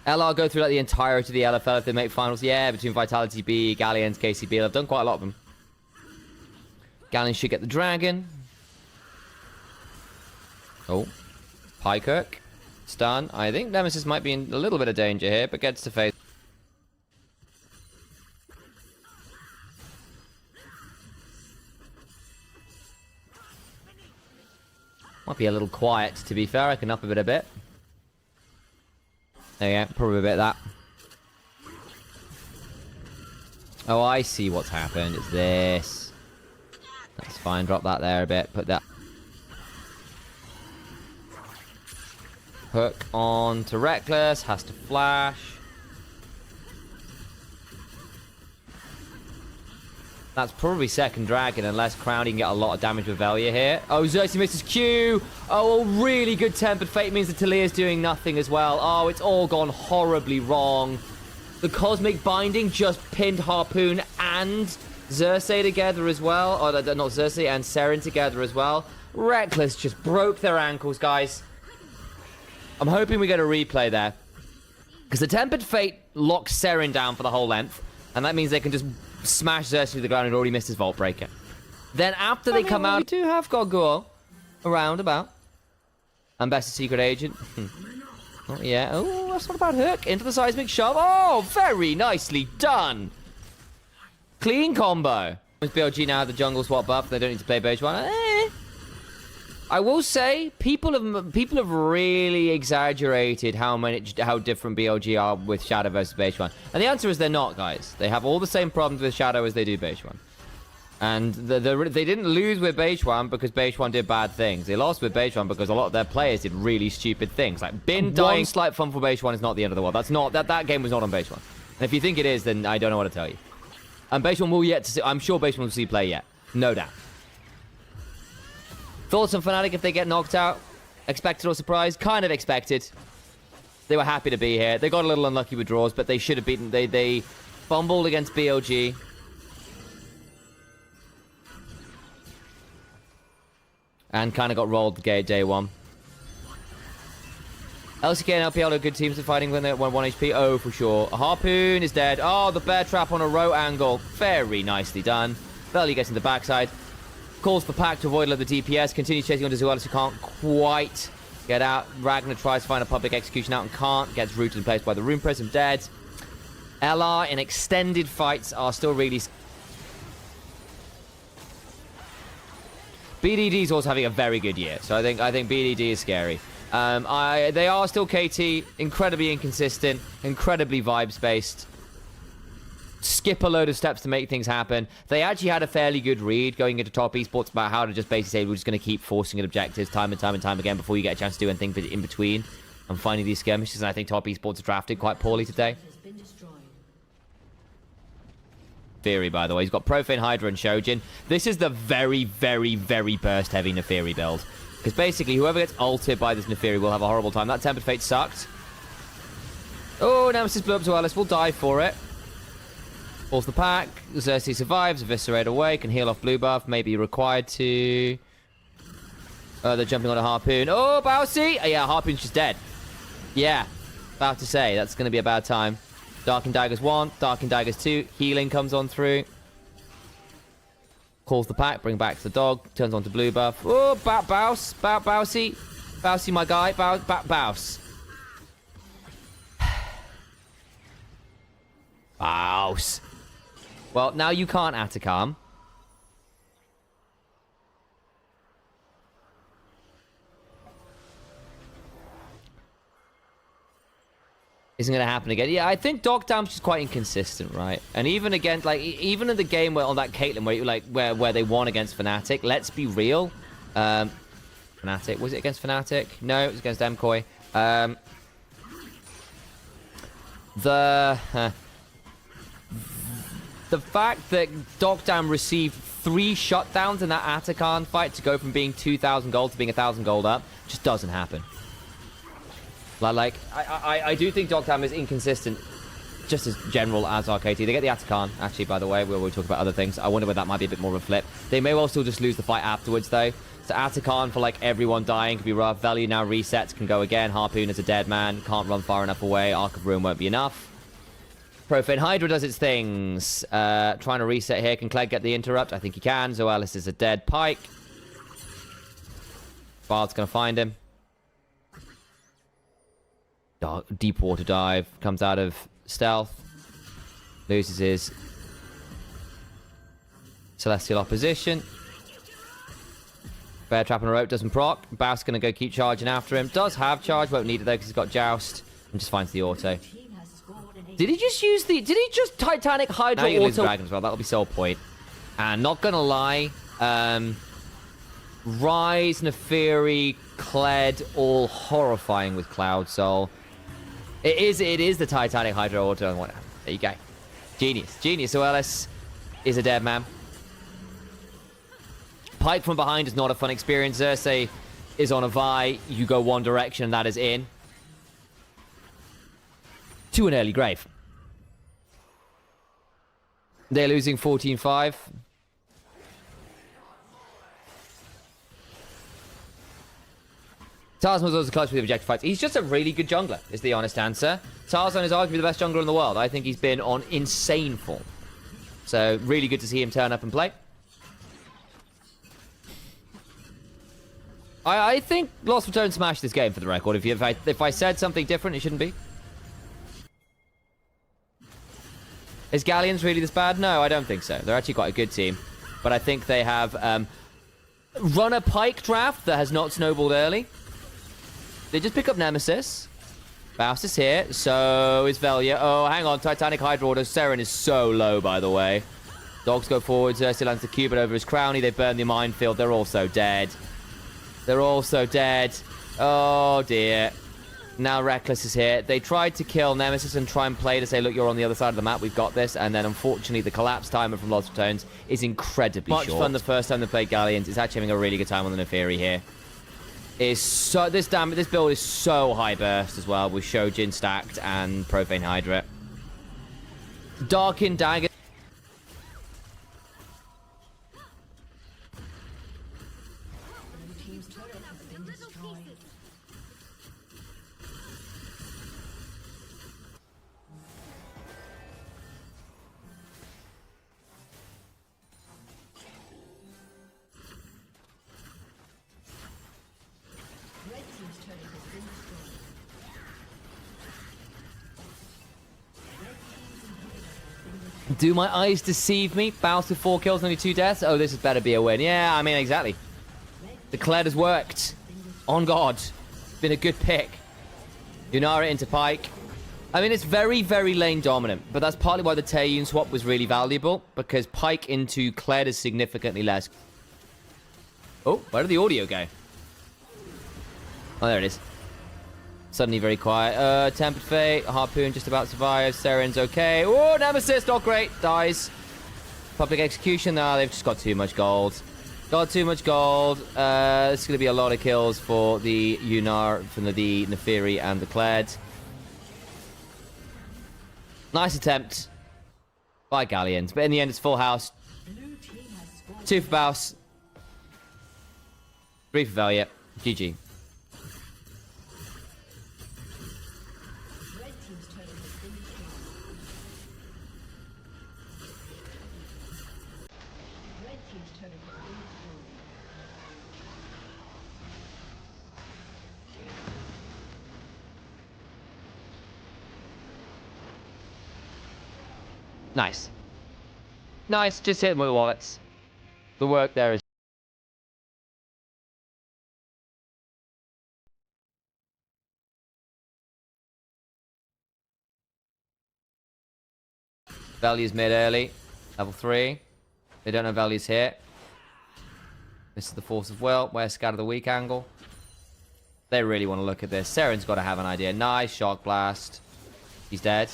LR go through like the entirety of the LFL if they make finals. Yeah, between Vitality B, Galions, KCB. I've done quite a lot of them. Galions should get the dragon. Oh. Pykirk. Stun. I think Nemesis might be in a little bit of danger here, but gets to face. Might be a little quiet, to be fair. I can up a bit. There you go. Probably a bit of that. Oh, I see what's happened. It's this. That's fine. Drop that there a bit. Put that. Hook on to Reckless. Has to flash. That's probably second dragon, unless Crown can get a lot of damage with Velia here. Oh, Xerxes misses Q. Oh, really good Tempered Fate means that Talia's doing nothing as well. Oh, it's all gone horribly wrong. The Cosmic Binding just pinned Harpoon and Xerxes together as well. Oh, not Xerxes, and Seren together as well. Reckless just broke their ankles, guys. I'm hoping we get a replay there. Because the Tempered Fate locks Seren down for the whole length. And that means they can just smash Xerxes to the ground and already missed his Vault Breaker. Then after they come out, we do have Gargoyle around about. And Best Secret Agent. Oh, yeah. Oh, that's not a bad hook. Into the Seismic Shove. Oh, very nicely done. Clean combo. With BLG now, the jungle swap buff. They don't need to play Beige One. I will say, people have really exaggerated how different BLG are with Shadow versus Beige One. And the answer is they're not, guys. They have all the same problems with Shadow as they do Beige One. And they didn't lose with Beige One because Beige One did bad things. They lost with Beige One because a lot of their players did really stupid things. Like Bin dying slight fun for Beige One is not the end of the world. That's not that game was not on Beige One. And if you think it is, then I don't know what to tell you. And Beige One will yet to see. I'm sure Beige One will see play yet. No doubt. Thoughts on Fnatic if they get knocked out? Expected or surprised? Kind of expected. They were happy to be here. They got a little unlucky with draws, but they should have beaten. They fumbled against BLG. And kind of got rolled the gate day one. LCK and LPL are good teams at fighting when they're at 1 HP. Oh, for sure. A Harpoon is dead. Oh, the bear trap on a row angle. Very nicely done. Velia gets in the backside. Calls for Pack to avoid the DPS. Continues chasing onto Zuelis, who can't quite get out. Ragnar tries to find a public execution out and can't. Gets rooted in place by the Rune Prism, dead. LR in extended fights are still really... BDD is also having a very good year. So I think BDD is scary. They are still KT. Incredibly inconsistent. Incredibly vibes-based. Skip a load of steps to make things happen. They actually had a fairly good read going into top esports about how to just basically say we're just going to keep forcing at objectives time and time again before you get a chance to do anything in between and finding these skirmishes. And I think top esports drafted quite poorly today. Neferi, by the way, he's got Profane, Hydra, and Shojin. This is the very, very, very burst heavy Neferi build, because basically whoever gets ulted by this Neferi will have a horrible time. That Tempered Fate sucked. Oh, Nemesis blew up to Alice. We'll die for it. Pulls the pack. Xerxes survives. Eviscerate away. Can heal off blue buff. Maybe required to... Oh, they're jumping on a Harpoon. Oh, Bousy! Oh, yeah, Harpoon's just dead. Yeah. About to say, that's going to be a bad time. Dark Daggers 1. Dark Daggers 2. Healing comes on through. Calls the pack. Bring back the dog. Turns on to blue buff. Oh, Bouse. Bousy. Bousy, my guy. Bouse. Bouse. Well, now you can't Atacam. Isn't going to happen again. Yeah, I think Dog Dam's just quite inconsistent, right? And even against, like, even in the game where on that Caitlyn where they won against Fnatic, let's be real. Fnatic, was it against Fnatic? No, it was against Mkoy. The fact that Dogdam received 3 shutdowns in that Atakan fight to go from being 2,000 gold to being 1,000 gold up just doesn't happen. Like, I do think Dogdam is inconsistent, just as general as RKT. They get the Atakan, actually, by the way. We'll talk about other things. I wonder whether that might be a bit more of a flip. They may well still just lose the fight afterwards, though. So Atakan for, like, everyone dying could be rough. Value now resets, can go again. Harpoon is a dead man. Can't run far enough away. Arc of Ruin won't be enough. Profane Hydra does its things. Trying to reset here. Can Clegg get the interrupt? I think he can. Zoelis is a dead Pike. Bard's going to find him. Deep water dive. Comes out of stealth. Loses his celestial opposition. Bear trap on a rope doesn't proc. Bass going to go keep charging after him. Does have charge. Won't need it though because he's got joust. And just finds the auto. Did he just use the... Did he just Titanic Hydra auto? Now you lose Dragon as well. That'll be sole point. And not going to lie. Rise, Neferi, Kled, all horrifying with Cloud Soul. It is the Titanic Hydra auto. There you go. Genius. Genius. Zoelis is a dead man. Pike from behind is not a fun experience. Xerxes is on a Vi. You go one direction and that is in. To an early grave. They're losing 14-5. Tarzan was also clutch with the objective fights. He's just a really good jungler, is the honest answer. Tarzan is arguably the best jungler in the world. I think he's been on insane form. So, really good to see him turn up and play. I think Lost Ratones smashed this game for the record. If I said something different, it shouldn't be. Is Galions really this bad? No, I don't think so. They're actually quite a good team. But I think they have run a Pike draft that has not snowballed early. They just pick up Nemesis. Faust is here. So is Velia. Oh, hang on. Titanic Hydra Order. Seren is so low, by the way. Dogs go forward. Xerxes lands the Cupid over his Crowny. They burn the minefield. They're also dead. They're also dead. Oh, dear. Now Reckless is here. They tried to kill Nemesis and try and play to say, look, you're on the other side of the map. We've got this. And then, unfortunately, the collapse timer from Lost Ratones is incredibly short. Much fun the first time they played Galions. It's actually having a really good time on the Neferi here. This build is so high burst as well with Shojin stacked and Profane Hydra. Darkin Dagger. Do my eyes deceive me? Bounce with 4 kills and only 2 deaths? Oh, this has better be a win. Yeah, I mean, exactly. The Kled has worked. On God. Been a good pick. Yunara into Pike. I mean, it's very, very lane dominant, but that's partly why the Taeyun swap was really valuable, because Pike into Kled is significantly less. Oh, where did the audio go? Oh, there it is. Suddenly very quiet. Tempered Fate. Harpoon just about survives. Seren's okay. Oh, Nemesis, not great. Dies. Public Execution. Nah, they've just got too much gold. Got too much gold. It's going to be a lot of kills for the Yunar, from the Neferi and the Kled. Nice attempt by Galions. But in the end, it's full house. 2 for Baus. 3 for Velia. GG. Nice. Nice, just hit them with the wallets. The work there is... Value's mid early. Level 3. They don't know Value's here. This is the Force of Will. Where's Scatter the Weak angle? They really want to look at this. Seren's got to have an idea. Nice. Shock Blast. He's dead.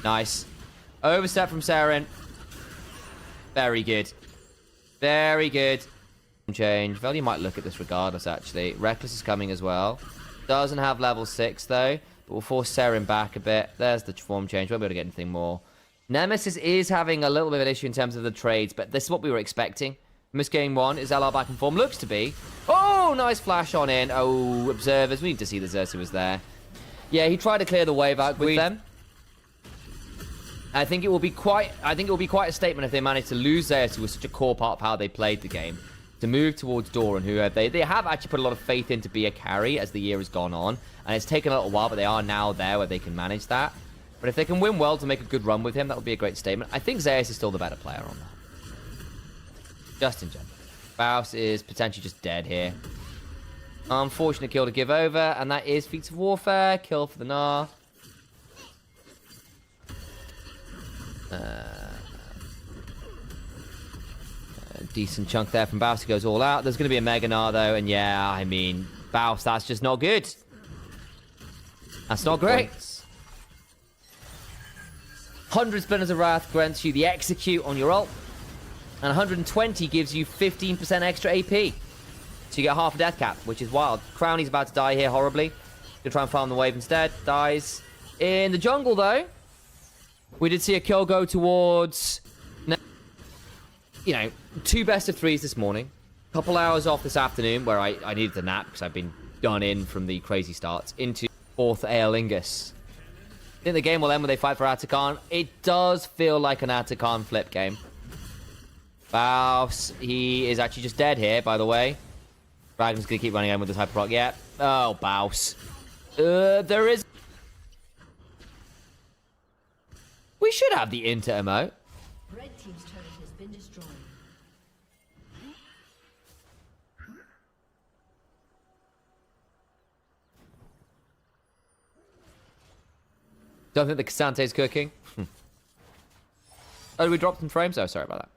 Nice. Overstep from Seren. Very good. Very good. Change. Value might look at this regardless, actually. Reckless is coming as well. Doesn't have level 6, though. But we'll force Seren back a bit. There's the form change. Won't be able to get anything more. Nemesis is having a little bit of an issue in terms of the trades, but this is what we were expecting. Miss game 1. Is LR back in form? Looks to be. Oh! Oh, nice flash on in. Oh, observers. We need to see that Xerxes was there. Yeah, he tried to clear the wave out with them. I think it will be quite a statement if they manage to lose Xerxes, who was such a core part of how they played the game, to move towards Doran, who they have actually put a lot of faith in to be a carry as the year has gone on. And it's taken a little while, but they are now there where they can manage that. But if they can win well to make a good run with him, that would be a great statement. I think Xerxes is still the better player on that. Just in general. Baus is potentially just dead here. Unfortunate kill to give over, and that is Feats of Warfare. Kill for the Gnar. Decent chunk there from Baus. He goes all out. There's going to be a Mega Gnar, though, and yeah, I mean, Baus, that's just not good. That's not great. 100 Splinters of Wrath grants you the execute on your ult, and 120 gives you 15% extra AP. So you get half a death cap, which is wild. Crowny's about to die here horribly. Gonna try and farm the wave instead. Dies. In the jungle, though, we did see a kill go towards, you know, 2 best of 3s this morning. Couple hours off this afternoon where I needed a nap because I've been done in from the crazy starts into 4th Aeolingus. I think the game will end when they fight for Atakan. It does feel like an Atakan flip game. Baus, he is actually just dead here, by the way. Dragon's going to keep running in with this hyper proc. Yeah. Oh, Baus. There is... We should have the inter emote. Red team's turret has been destroyed. Don't think the Casante's cooking. Oh, did we drop some frames? Oh, sorry about that.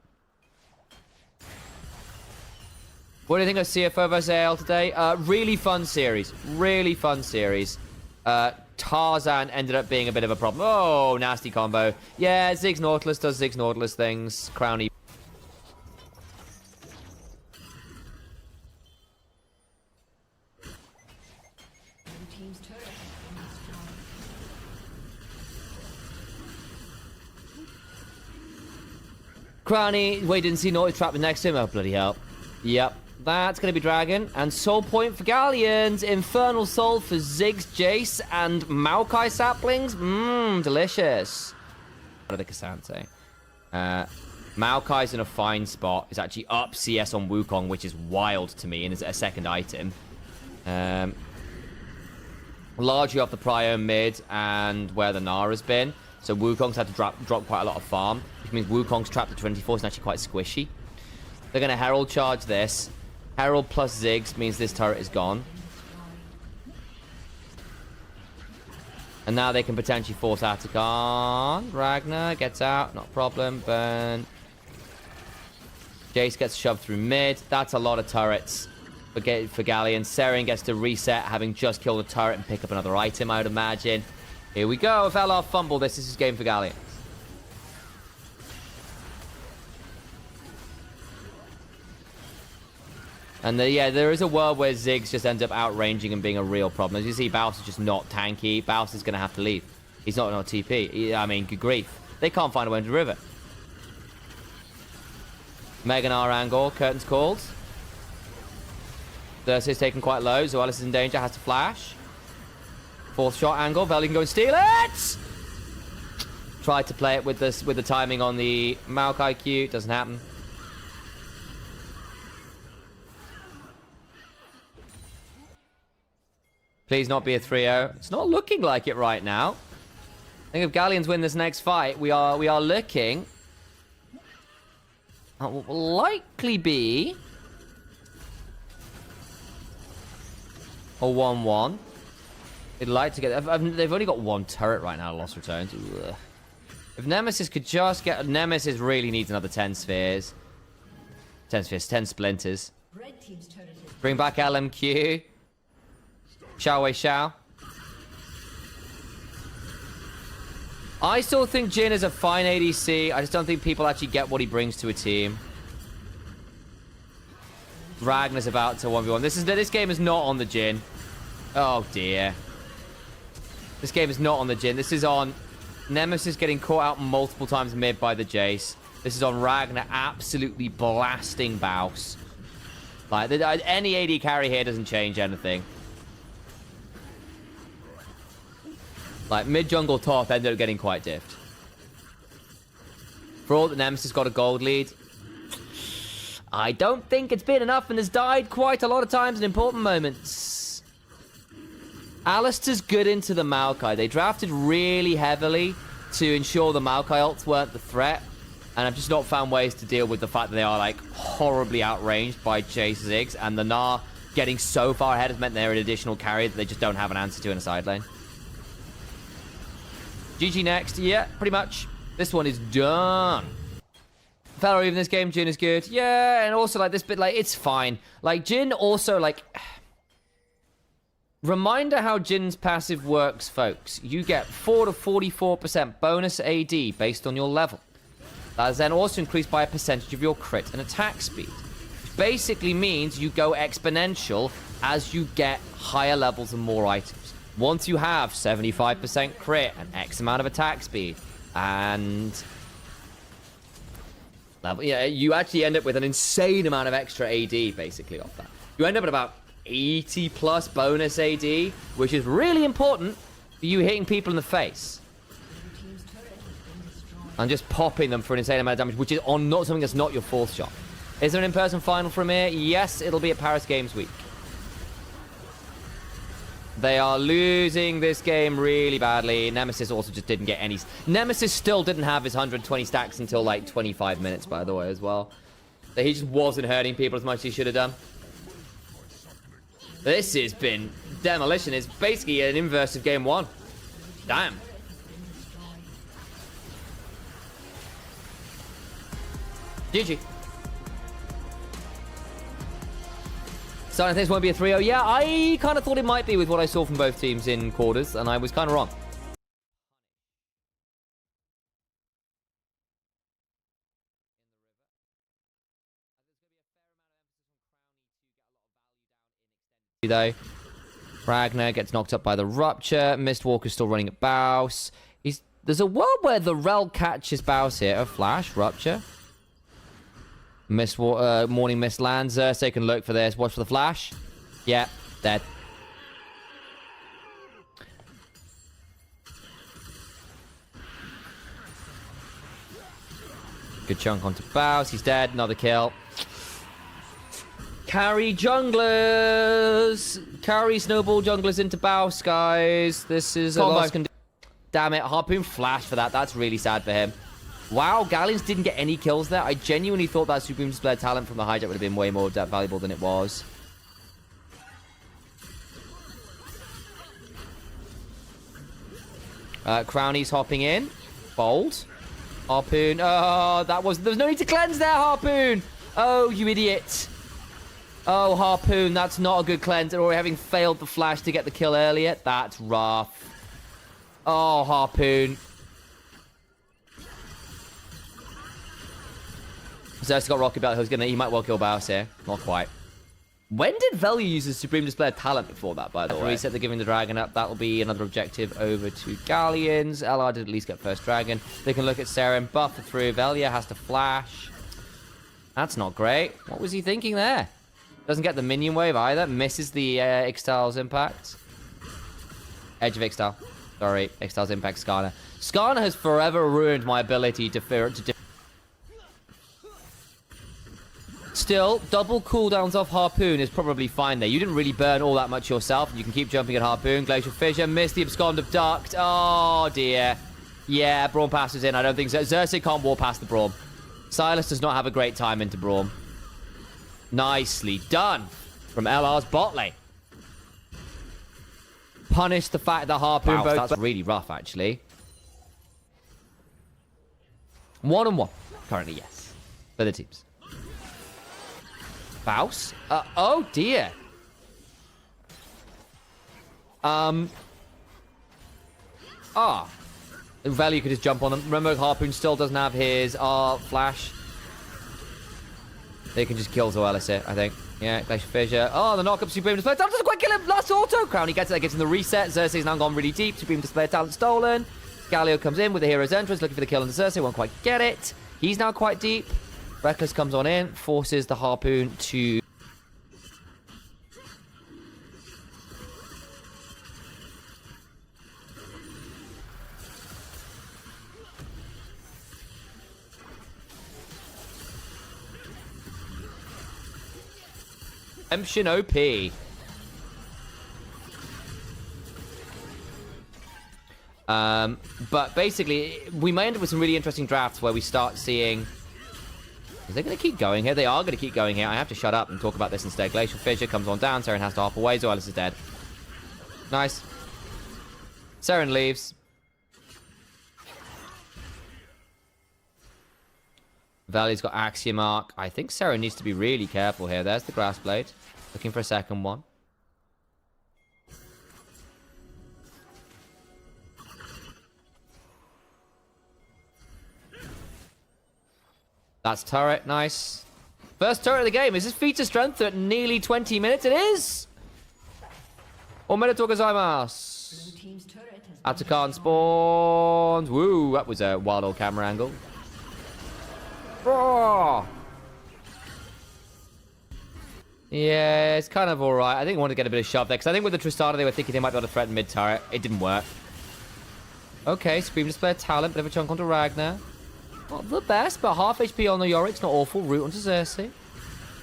What do you think of CFO vs AL today? Really fun series. Really fun series. Tarzan ended up being a bit of a problem. Oh, nasty combo. Yeah, Ziggs Nautilus does Ziggs Nautilus things. Crowny. Team's turret has been destroyed. Crowny. Wait, didn't see Nautilus trap next to him. Oh, bloody hell. Yep. That's going to be Dragon. And Soul Point for Galions. Infernal Soul for Ziggs, Jace, and Maokai Saplings. Mmm, delicious. Out of the Cassante. Maokai's in a fine spot. It's actually up CS on Wukong, which is wild to me, and is a second item. Largely off the Prio mid and where the Gnar has been. So Wukong's had to drop quite a lot of farm, which means Wukong's trapped at 24 is actually quite squishy. They're going to Herald charge this. Herald plus Ziggs means this turret is gone. And now they can potentially force Atakan. Ragnar gets out, not a problem. Burn. Jace gets shoved through mid. That's a lot of turrets for Galions. Seren gets to reset, having just killed a turret and pick up another item, I would imagine. Here we go. If LR fumble, this is his game for Galions. And yeah, there is a world where Ziggs just ends up outranging and being a real problem. As you see, Baus is just not tanky. Baus is going to have to leave. He's not on TP. I mean, good grief. They can't find a way into the river. Mega Gnar angle. Curtains called. Xerxes taken quite low. Zoelis is in danger. Has to flash. 4th shot angle. Vel, you can go and steal it! Tried to play it with the timing on the Maokai Q. Doesn't happen. Please not be a 3-0. It's not looking like it right now. I think if Galions win this next fight, we are looking... What will likely be... a 1-1. They'd like to get... They've only got 1 turret right now, Lost Ratones. Ugh. If Nemesis could just get... Nemesis really needs another 10 spheres. 10 spheres, 10 splinters. Red team's turret has Bring back LMQ. Shall we, shall? I still think Jhin is a fine ADC. I just don't think people actually get what he brings to a team. Ragnar's about to 1v1. This game is not on the Jhin. Oh, dear. This game is not on the Jhin. This is on Nemesis getting caught out multiple times mid by the Jace. This is on Ragnar absolutely blasting Baus. Like, any AD carry here doesn't change anything. Like, mid-jungle top ended up getting quite diffed. For all that Nemesis got a gold lead, I don't think it's been enough and has died quite a lot of times in important moments. Alistair's good into the Maokai. They drafted really heavily to ensure the Maokai ults weren't the threat. And I've just not found ways to deal with the fact that they are, like, horribly outranged by Chase Ziggs. And the Gnar getting so far ahead has meant they're an additional carry that they just don't have an answer to in a side lane. GG next. Yeah, pretty much. This one is done. Fella, even this game, Jhin is good. Yeah, and also, like, this bit, like, it's fine. Like, Jhin also, like... Reminder how Jin's passive works, folks. You get 4 to 44% bonus AD based on your level. That is then also increased by a percentage of your crit and attack speed. Which basically means you go exponential as you get higher levels and more items. Once you have 75% crit and X amount of attack speed, and... level, yeah, you actually end up with an insane amount of extra AD, basically, off that. You end up at about 80 plus bonus AD, which is really important for you hitting people in the face. And just popping them for an insane amount of damage, which is on not something that's not your fourth shot. Is there an in-person final from here? Yes, it'll be at Paris Games Week. They are losing this game really badly. Nemesis also just didn't get any... Nemesis still didn't have his 120 stacks until, like, 25 minutes, by the way, as well. So he just wasn't hurting people as much as he should have done. This has been... Demolition is basically an inverse of game one. Damn. GG. So I think this won't be a 3-0. Yeah, I kind of thought it might be with what I saw from both teams in quarters, and I was kind of wrong. Though Ragnar gets knocked up by the Rupture. Mistwalker's still running at Baus. There's a world where the Rel catches Baus here. A Flash, Rupture. Morning Mist lands. Xerxes can look for this. Watch for the Flash. Yeah, dead. Good chunk onto Baus. He's dead. Another kill. Carry junglers. Carry snowball junglers into Baus, guys. This is a loss. Damn it. Harpoon flash for that. That's really sad for him. Wow, Galions didn't get any kills there. I genuinely thought that Supreme Display talent from the hijack would have been way more valuable than it was. Crownie's hopping in. Bold. Harpoon. Oh, there was no need to cleanse there, Harpoon. Oh, you idiot. Oh, Harpoon, that's not a good cleanse. Or having failed the flash to get the kill earlier. That's rough. Oh, Harpoon. Xerxes got Rocket Belt. He might well kill Baus here. Not quite. When did Velya use his Supreme Display of Talent before that, by the way? Reset, they're giving the Dragon up. That'll be another objective over to Galions. LR did at least get first Dragon. They can look at Seren, buff it through. Velya has to flash. That's not great. What was he thinking there? Doesn't get the minion wave either. Misses the Ixtal's impact. Edge of Ixtal. Sorry, Ixtal's impact Skarner. Skarner has forever ruined my ability to Still, double cooldowns off Harpoon is probably fine there. You didn't really burn all that much yourself. You can keep jumping at Harpoon. Glacial Fissure, missed the Abscond of Duct. Oh, dear. Yeah, Braum passes in. I don't think so. Xerxes can't walk past the Braum. Silas does not have a great time into Braum. Nicely done from LR's bot lane. Punish the fact that Harpoon... Wow, that's really rough, actually. 1-on-1. Currently, yes. For the teams. Baus? Oh, dear. Value could just jump on them. Remember, Harpoon still doesn't have his flash. They can just kill Zoelis here, I think. Yeah, Glacial Fissure. Oh, the knock-up Supreme Display Talent doesn't quite kill him. Last auto. Crownie gets it. That gets in the reset. Xerxes now gone really deep. Supreme Display Talent stolen. Galio comes in with the hero's entrance, looking for the kill on the Xerxes. Won't quite get it. He's now quite deep. Reckless comes on in, forces the Harpoon to Redemption OP. But basically, we may end up with some really interesting drafts where we start seeing... Is they going to keep going here? They are going to keep going here. I have to shut up and talk about this instead. Glacial Fissure comes on down. Seren has to hop away. Zoelis is dead. Nice. Seren leaves. Valley's got Axiom Arc. I think Seren needs to be really careful here. There's the Grass Blade. Looking for a second one. That's turret, nice. First turret of the game. Is this feat of strength at nearly 20 minutes? It is! Omedetou gozaimasu. Blue team's turret has been Atakan spawns. Woo, that was a wild old camera angle. Oh. Yeah, it's kind of alright. I think I want to get a bit of shove there, because I think with the Tristana they were thinking they might be able to threaten mid-turret. It didn't work. Okay, Scream Display Talent, bit of a chunk onto Ragnar. Not the best, but half HP on the Yorick's not awful. Root onto Xerxes.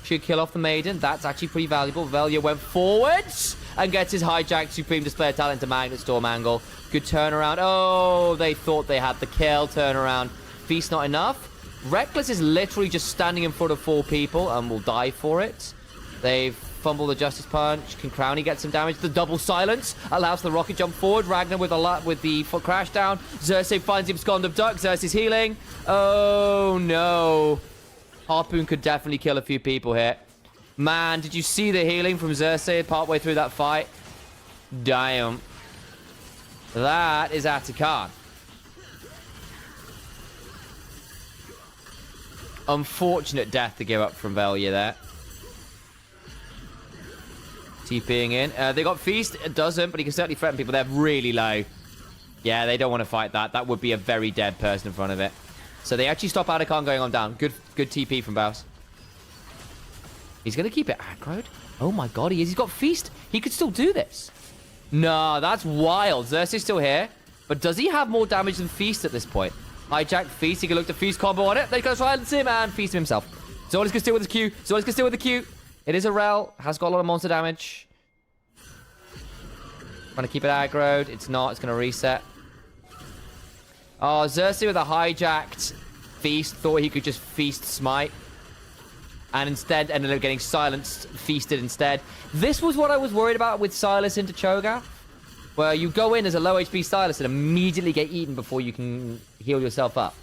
Should kill off the Maiden. That's actually pretty valuable. Velia went forwards and gets his hijacked Supreme Display Talent to Magnet Storm angle. Good turnaround. Oh, they thought they had the kill. Turnaround. Feast not enough. Reckless is literally just standing in front of 4 people and will die for it. They've fumbled the Justice Punch. Can Crownie get some damage? The double silence allows the rocket jump forward. Ragnar with the foot crash down. Xerxes finds him abscond abduct. Xerxes healing. Oh no. Harpoon could definitely kill a few people here. Man, did you see the healing from Xerxes partway through that fight? Damn. That is Atakan. Unfortunate death to give up from Velia there. TPing in. They got Feast. It doesn't, but he can certainly threaten people. They're really low. Yeah, they don't want to fight that. That would be a very dead person in front of it. So they actually stop Atakan going on down. Good TP from Baus. He's going to keep it aggroed. Oh my god, he is. He's got Feast. He could still do this. No, that's wild. Xerxes still here. But does he have more damage than Feast at this point? Hijack Feast. He can look to Feast combo on it. They can silence him and Feast him himself. Zolis can steal with his Q. Zolis can steal with the Q. It is a rel. Has got a lot of monster damage. Trying to keep it aggroed. It's not. It's going to reset. Oh, Xerxes with a hijacked Feast. Thought he could just Feast Smite. And instead ended up getting silenced. Feasted instead. This was what I was worried about with Silas into Cho'Gath. Where you go in as a low HP Silas and immediately get eaten before you can heal yourself up.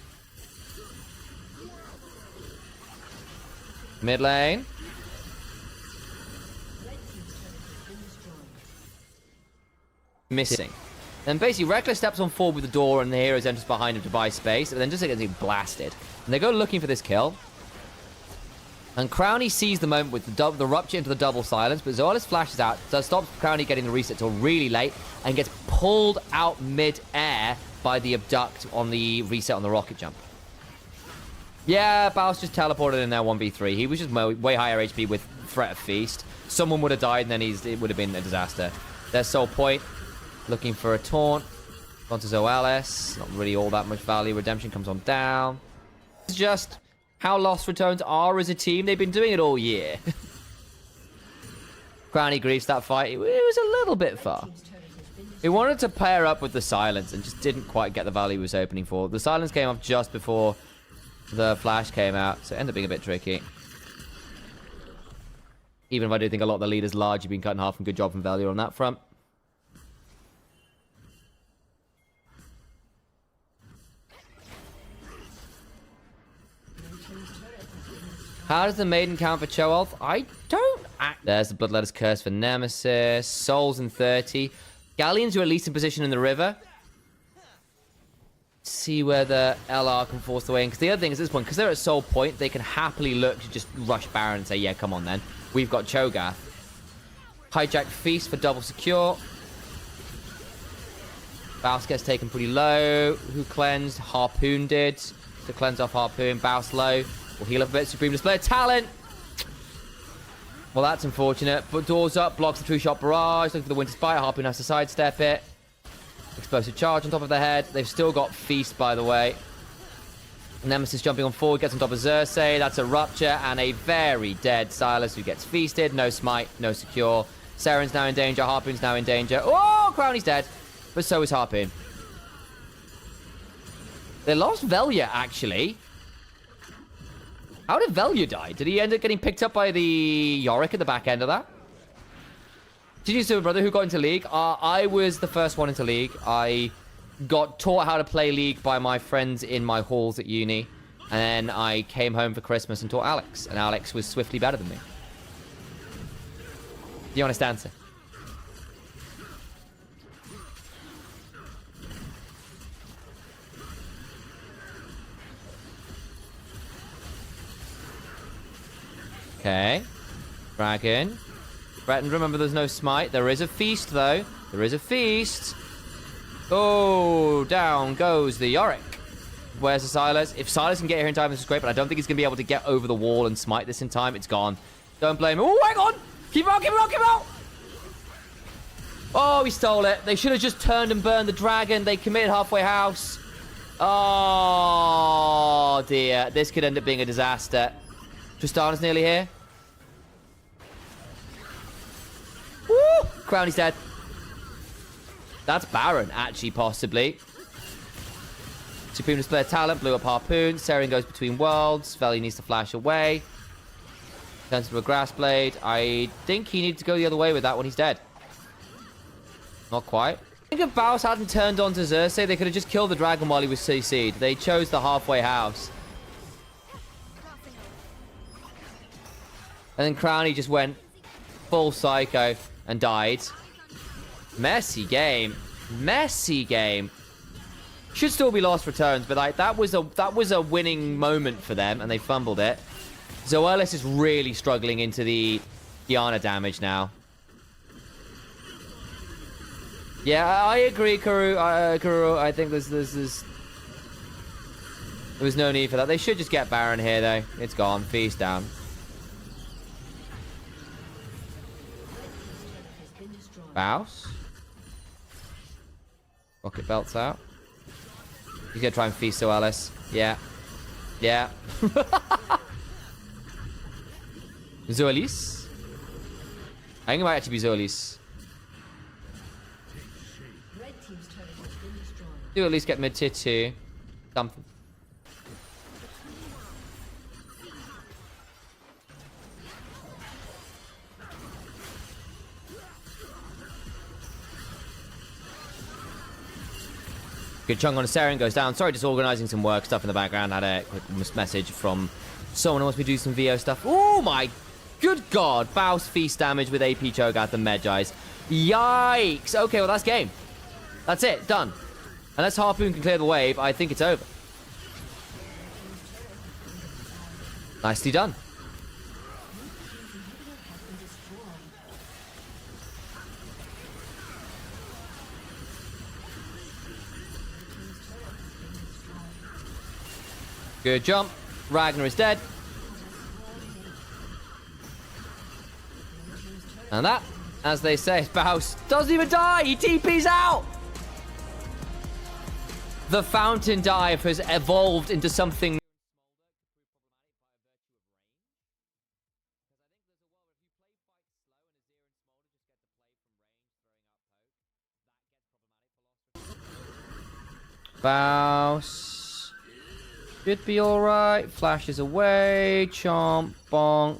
Mid lane. Missing. Then basically Reckless steps on forward with the door and the heroes enters behind him to buy space, and then just gets blasted. And they go looking for this kill. And Crownie sees the moment with the rupture into the double silence, but Zoelis flashes out, so stops Crownie getting the reset till really late, and gets pulled out mid-air by the abduct on the reset on the rocket jump. Yeah, Baus just teleported in there 1v3. He was just way higher HP with threat of Feast. Someone would have died, and then it would have been a disaster. Their sole point. Looking for a taunt. Onto Zoelis. Not really all that much value. Redemption comes on down. It's just how lost Ratones are as a team. They've been doing it all year. Crownie griefs that fight. It was a little bit far. He wanted to pair up with the silence and just didn't quite get the value he was opening for. The silence came off just before the flash came out, so it ended up being a bit tricky. Even if I do think a lot of the leaders largely been cut in half, and good job from Velia on that front. How does the Maiden count for Cho'Ulth? I don't... There's the Bloodletter's Curse for Nemesis. Souls in 30. Galions are at least in position in the river. See where the LR can force the way in. Because the other thing is at this point, because they're at Soul Point, they can happily look to just rush Baron and say, yeah, come on then. We've got Cho'Gath. Hijack Feast for double secure. Baus gets taken pretty low. Who cleansed? Harpoon did. To cleanse off Harpoon. Baus low. We'll heal up a bit. Supreme Display Talent. Well, that's unfortunate. But doors up. Blocks the True Shot Barrage. Looking for the Winter Spite. Harpoon has to sidestep it. Explosive Charge on top of the head. They've still got Feast, by the way. Nemesis jumping on forward, gets on top of Xerxes. That's a rupture and a very dead Silas who gets feasted. No smite, no secure. Seren's now in danger. Harpoon's now in danger. Oh, Crowny's dead. But so is Harpoon. They lost Velia, actually. How did Velia die? Did he end up getting picked up by the Yorick at the back end of that? Did you see, brother, who got into League? I was the first one into League. I got taught how to play League by my friends in my halls at uni. And then I came home for Christmas and taught Alex. And Alex was swiftly better than me. The honest answer. Okay. Dragon. Breton, remember there's no smite. There is a feast, though. There is a feast. Oh, down goes the Yorick. Where's the Silas? If Silas can get here in time, this is great, but I don't think he's going to be able to get over the wall and smite this in time. It's gone. Don't blame him. Oh, hang on! Keep out, keep out, keep out! Oh, he stole it. They should have just turned and burned the dragon. They committed halfway house. Oh, dear. This could end up being a disaster. Tristana's nearly here. Woo! Crowny's dead. That's Baron, actually, possibly. Supreme Display of Talent, blew up Harpoon. Seren goes between worlds. Veli needs to flash away. Turns into a Grass Blade. I think he needs to go the other way with that when he's dead. Not quite. I think if Baus hadn't turned on to Xerxes, they could have just killed the dragon while he was CC'd. They chose the halfway house. And then Crowny just went full psycho and died. Messy game. Messy game. Should still be lost for turns, but like that was a winning moment for them, and they fumbled it. Zoelis is really struggling into the Diana damage now. Yeah, I agree, Kuru. I think there was no need for that. They should just get Baron here, though. It's gone. Feast down. Baus. Rocket belts out. He's gonna try and feast Zoelis. Yeah. Yeah. Zoelis? I think it might actually be Zoelis. Do at least get mid tier 2. Something. Good chunk on a Seren goes down. Sorry, just organizing some work stuff in the background. I had a quick message from someone who wants me to do some VO stuff. Oh my good god. Baus feast damage with AP Cho'Gath and Medjai's. Yikes. Okay, well that's game. That's it. Done. Unless Harpoon can clear the wave, I think it's over. Nicely done. Good jump. Ragnar is dead. And that, as they say, Baus doesn't even die. He TP's out. The fountain dive has evolved into something. Baus should be alright. Flashes away. Chomp. Bonk.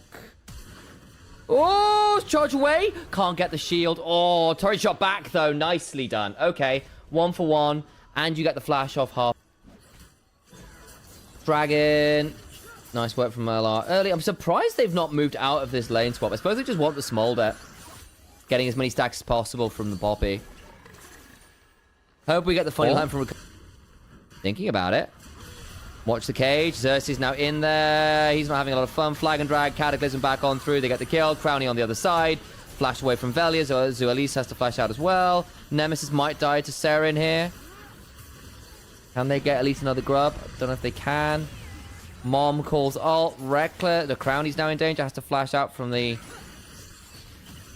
Oh, charge away. Can't get the shield. Oh, turret shot back, though. Nicely done. Okay, 1 for 1. And you get the flash off half. Dragon. Nice work from Merlar early. I'm surprised they've not moved out of this lane swap. I suppose they just want the Smolder. Getting as many stacks as possible from the Poppy. Hope we get the funny line from... Thinking about it. Watch the cage. Xerxes now in there. He's not having a lot of fun. Flag and drag. Cataclysm back on through. They get the kill. Crowny on the other side. Flash away from Velia. Zoelis has to flash out as well. Nemesis might die to Seren here. Can they get at least another grub? Don't know if they can. Mom calls ult. Reckler. The Crowny's now in danger. Has to flash out from the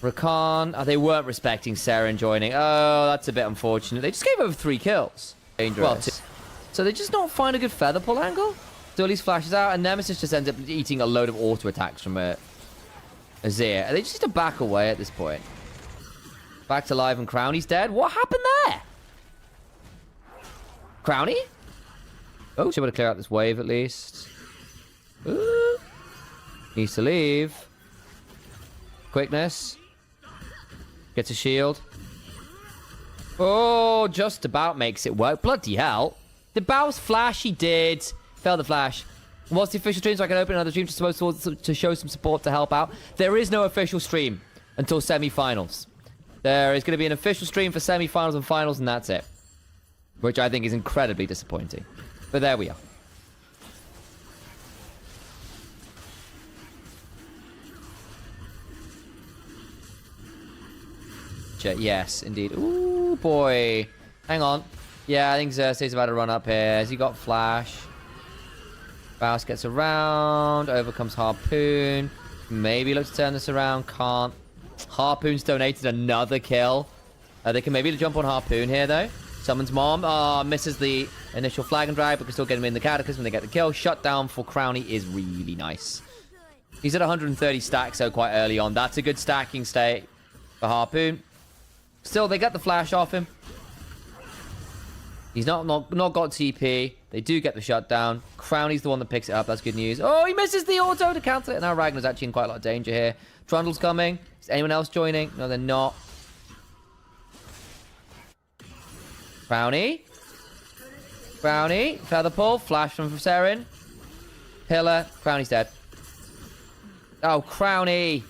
Rakan. Oh, they weren't respecting Seren joining. Oh, that's a bit unfortunate. They just gave over 3 kills. Dangerous. Well, so they just not find a good feather pull angle? still at least flashes out, and Nemesis just ends up eating a load of auto attacks from Azir. And they just need to back away at this point. Back to live and Crowny's dead. What happened there? Crowny? Oh, should we clear out this wave at least? Ooh. Needs to leave. Quickness. Gets a shield. Oh, just about makes it work. Bloody hell. The Bow's flash, he did. Failed the flash. What's the official stream so I can open another stream to show some support to help out? There is no official stream until semi-finals. There is going to be an official stream for semi-finals and finals, and that's it. Which I think is incredibly disappointing. But there we are. Yes, indeed. Ooh, boy. Hang on. Yeah, I think Xerxes about to run up here. Has he got flash? Faust gets around. Overcomes Harpoon. Maybe look to turn this around. Can't. Harpoon's donated another kill. They can maybe jump on Harpoon here, though. Summons Mom. Misses the initial flag and drag, but can still get him in the Cataclysm when they get the kill. Shutdown for Crowny is really nice. He's at 130 stacks, so quite early on. That's a good stacking state for Harpoon. Still, they get the flash off him. He's not got TP. They do get the shutdown. Crowny's the one that picks it up. That's good news. Oh, he misses the auto to cancel it. Now Ragnar's actually in quite a lot of danger here. Trundle's coming. Is anyone else joining? No, they're not. Crowny. Crowny. Feather pull. Flash from Seren. Pillar. Crowny's dead. Oh, Crowny.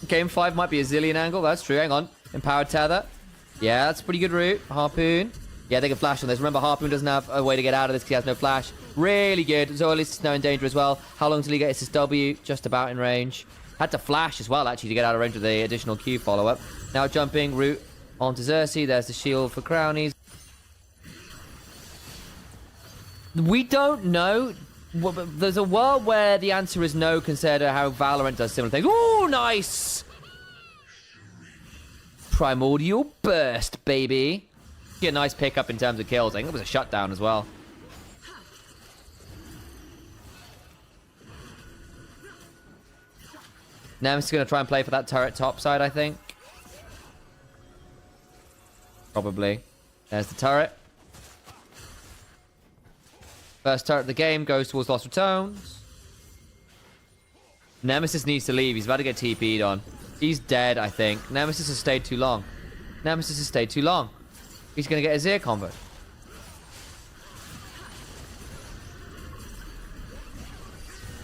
Game 5 might be a zillion angle. That's true. Hang on. Empowered tether. Yeah, that's a pretty good route. Harpoon. Yeah, they can flash on this. Remember, Harpoon doesn't have a way to get out of this because he has no flash. Really good. Zoelis is now in danger as well. How long till he gets his W? Just about in range. Had to flash as well, actually, to get out of range with the additional Q follow-up. Now jumping route onto Xerxes. There's the shield for Crownies. We don't know. There's a world where the answer is no, consider how Valorant does similar things. Oh, nice! Primordial burst, baby. Get a nice pickup in terms of kills. I think it was a shutdown as well. Nemesis is going to try and play for that turret top side, I think. Probably. There's the turret. First turret of the game goes towards Lost Ratones. Nemesis needs to leave. He's about to get TP'd on. He's dead, I think. Nemesis has stayed too long. Nemesis has stayed too long. He's going to get his ear combo.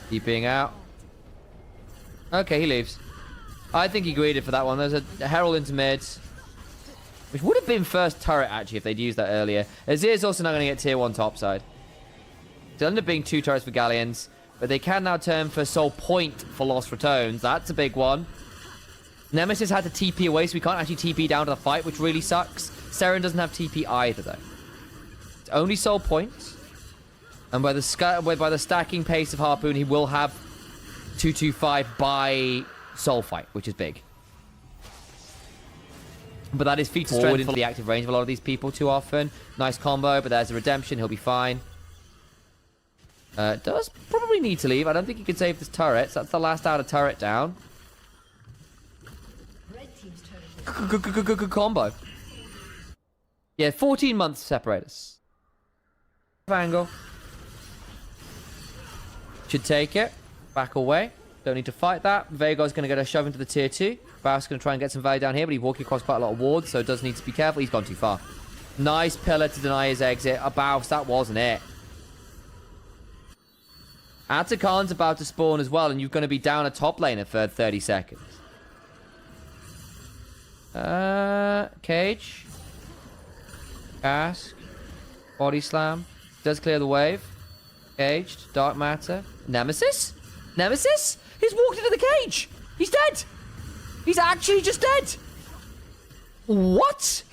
TPing out. Okay, he leaves. I think he greeted for that one. There's a Herald into mid. Which would have been first turret, actually, if they'd used that earlier. Azir's also not going to get tier 1 topside. It'll end up being 2 turrets for Galions. But they can now turn for Soul Point for Lost Ratones. That's a big one. Nemesis had to TP away, so we can't actually TP down to the fight, which really sucks. Seren doesn't have TP either, though. It's only Soul Point. And by the stacking pace of Harpoon, he will have 225 by Soul Fight, which is big. But that is feat forward into the active range of a lot of these people too often. Nice combo, but there's a redemption. He'll be fine. Does probably need to leave. I don't think he can save this turret. So that's the last outer turret down. Combo. Yeah, 14 months separate us. Angle. Should take it. Back away. Don't need to fight that. Veigar's going to get a shove into the tier 2. Faust's going to try and get some value down here, but he's walking across quite a lot of wards, so does need to be careful. He's gone too far. Nice pillar to deny his exit. Baust, that wasn't it. Atakan's about to spawn as well, and you're going to be down a top laner for 30 seconds. Cage. Cask. Body slam. Does clear the wave. Caged. Dark matter. Nemesis? Nemesis? He's walked into the cage! He's dead! He's actually just dead! What?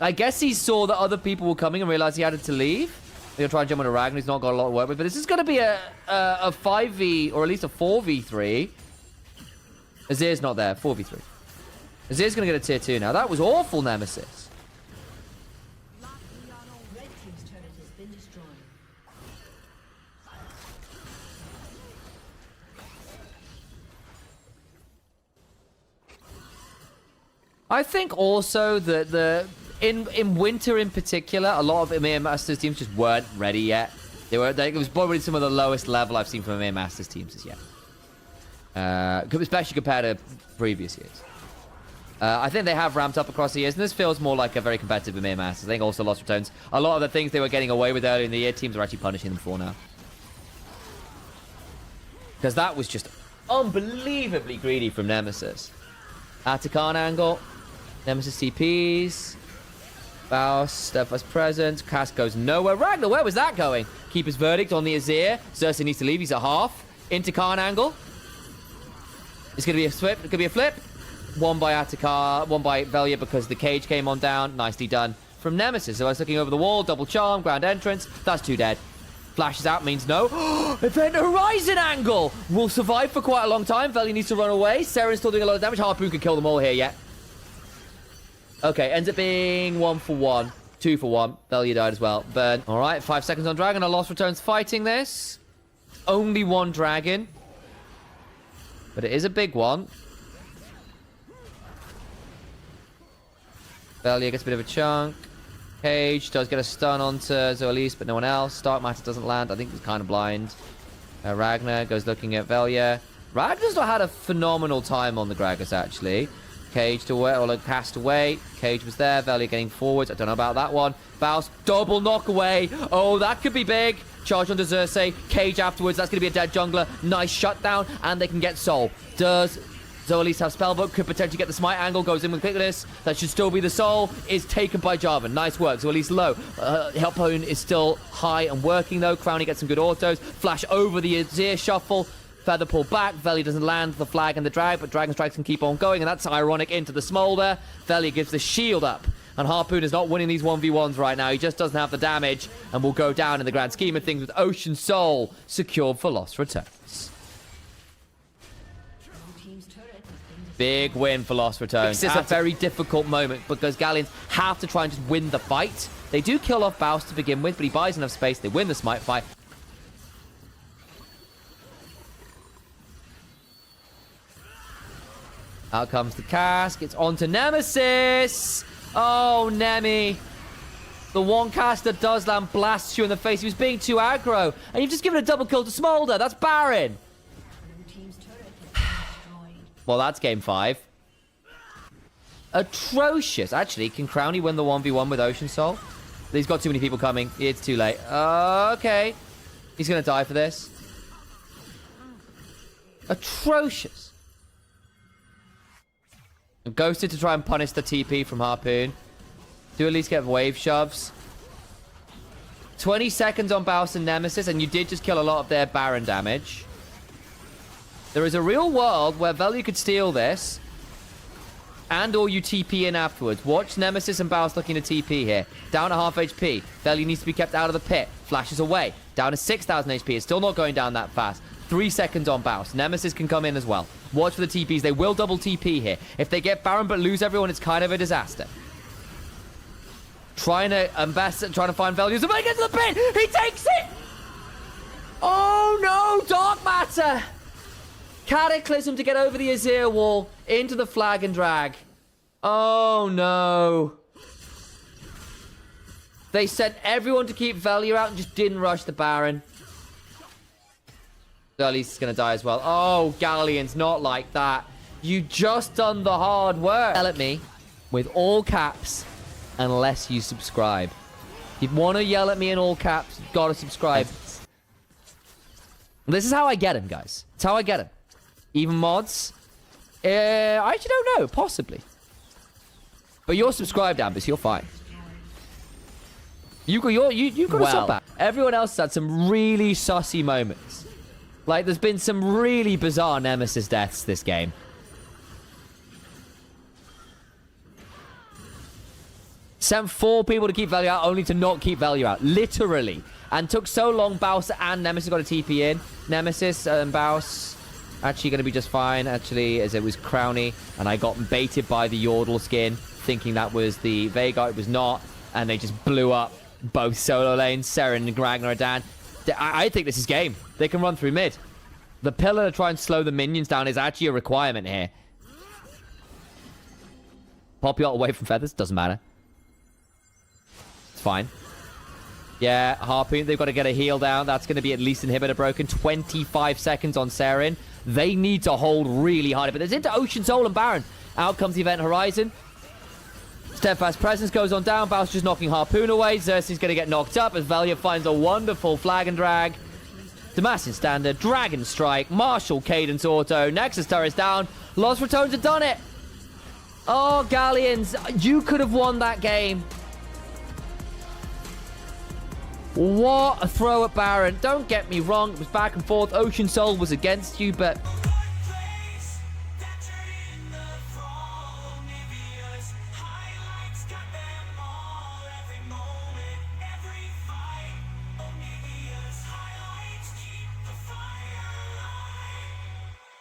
I guess he saw that other people were coming and realized he had to leave. He'll try and jump on a Ragnar. He's not got a lot of work with. But this is going to be a 5v, or at least a 4v3. Azir's not there. 4v3. Azir's going to get a tier 2 now. That was awful, Nemesis. destroyed. I think also that in winter in particular, a lot of EMEA Masters teams just weren't ready yet. It was probably some of the lowest level I've seen from EMEA Masters teams as yet. Especially compared to previous years. I think they have ramped up across the years, and this feels more like a very competitive EMEA Masters. I think also Lost Ratones. A lot of the things they were getting away with earlier in the year, teams are actually punishing them for now. Because that was just unbelievably greedy from Nemesis. Atakan angle. Nemesis TPs. Faust, steadfast presence. Cast goes nowhere. Ragnar, where was that going? Keeper's verdict on the Azir. Xerxes needs to leave. He's at half. Into Khan angle. It's going to be a flip. It could be a flip. One by Atakar, one by Velia because the cage came on down. Nicely done from Nemesis. So I was looking over the wall. Double charm. Ground entrance. That's 2 dead. Flashes out means no. Event Horizon angle. Will survive for quite a long time. Velia needs to run away. Seren's still doing a lot of damage. Harpoon could kill them all here yet. Okay, ends up being 1 for 1. 2 for 1. Velia died as well. Burn. All right, 5 seconds on Dragon. A Lost Returns fighting this. Only 1 Dragon. But it is a big one. Velia gets a bit of a chunk. Cage does get a stun onto Zoelis, but no one else. Stark Matter doesn't land. I think he's kind of blind. Ragnar goes looking at Velia. Ragnar's not had a phenomenal time on the Gragas, actually. Cage to away, or cast away. Cage was there. Velia getting forwards. I don't know about that one. Faust, double knock away. Oh, that could be big. Charge onto Xerxes. Cage afterwards. That's going to be a dead jungler. Nice shutdown. And they can get Soul. Does Zoelis have Spellbook? Could potentially get the smite angle. Goes in with quickness. That should still be the Soul. Is taken by Jarvan. Nice work. Zoelis low. Helpone is still high and working, though. Crowny gets some good autos. Flash over the Azir shuffle. Feather pull back. Velia doesn't land the flag and the drag, but Dragon Strikes can keep on going, and that's ironic into the Smolder. Velia gives the shield up, and Harpoon is not winning these 1v1s right now. He just doesn't have the damage, and will go down in the grand scheme of things with Ocean Soul secured for Lost Returns. Big win for Lost Returns. This is a very difficult moment because Galions have to try and just win the fight. They do kill off Baus to begin with, but he buys enough space. They win the smite fight. Out comes the cask. It's on to Nemesis. Oh, Nemi. The one cast that does land blasts you in the face. He was being too aggro. And you've just given a double kill to Smolder. That's Baron. Well, that's game 5. Atrocious. Actually, can Crowny win the 1v1 with Ocean Soul? He's got too many people coming. It's too late. Okay. He's going to die for this. Atrocious. Ghosted to try and punish the TP from Harpoon. Do at least get wave shoves. 20 seconds on Baus and Nemesis, and you did just kill a lot of their Baron damage. There is a real world where Velia could steal this, and or you TP in afterwards. Watch Nemesis and Baus looking to TP here. Down to half HP. Velia needs to be kept out of the pit. Flashes away. Down to 6,000 HP. It's still not going down that fast. 3 seconds on Baus. Nemesis can come in as well. Watch for the TPs. They will double TP here. If they get Baron but lose everyone, it's kind of a disaster. Trying to find values. If I get to the pit, he takes it! Oh no, Dark Matter! Cataclysm to get over the Azir wall into the flag and drag. Oh no. They sent everyone to keep Velia out and just didn't rush the Baron. Early's gonna die as well. Oh, Galions, not like that. You just done the hard work. Yell at me with all caps unless you subscribe. If you want to yell at me in all caps, you've got to subscribe. This is how I get him, guys. It's how I get him. Even mods? I actually don't know. Possibly. But you're subscribed, Ambus. You're fine. You got a sub back. Everyone else had some really sussy moments. Like, there's been some really bizarre Nemesis deaths this game. Sent 4 people to keep Velia out, only to not keep Velia out. Literally. And took so long, Baus and Nemesis got a TP in. Nemesis and Baus actually going to be just fine, actually, as it was Crowny. And I got baited by the Yordle skin, thinking that was the Veigar. It was not. And they just blew up both solo lanes, Seren and Ragnar are down. I think this is game. They can run through mid. The pillar to try and slow the minions down is actually a requirement here. Pop yacht away from feathers. Doesn't matter. It's fine. Yeah, Harpoon, they've got to get a heal down. That's going to be at least inhibitor broken. 25 seconds on Seren. They need to hold really hard. But there's into Ocean Soul and Baron. Out comes Event Horizon. Steadfast Presence goes on down. Baus just knocking Harpoon away. Xerxes going to get knocked up as Velia finds a wonderful flag and drag. Demacian Standard, Dragon Strike, Martial Cadence Auto, Nexus Turret's down. Lost Ratones have done it. Oh, Galions, you could have won that game. What a throw at Baron. Don't get me wrong, it was back and forth. Ocean Soul was against you, but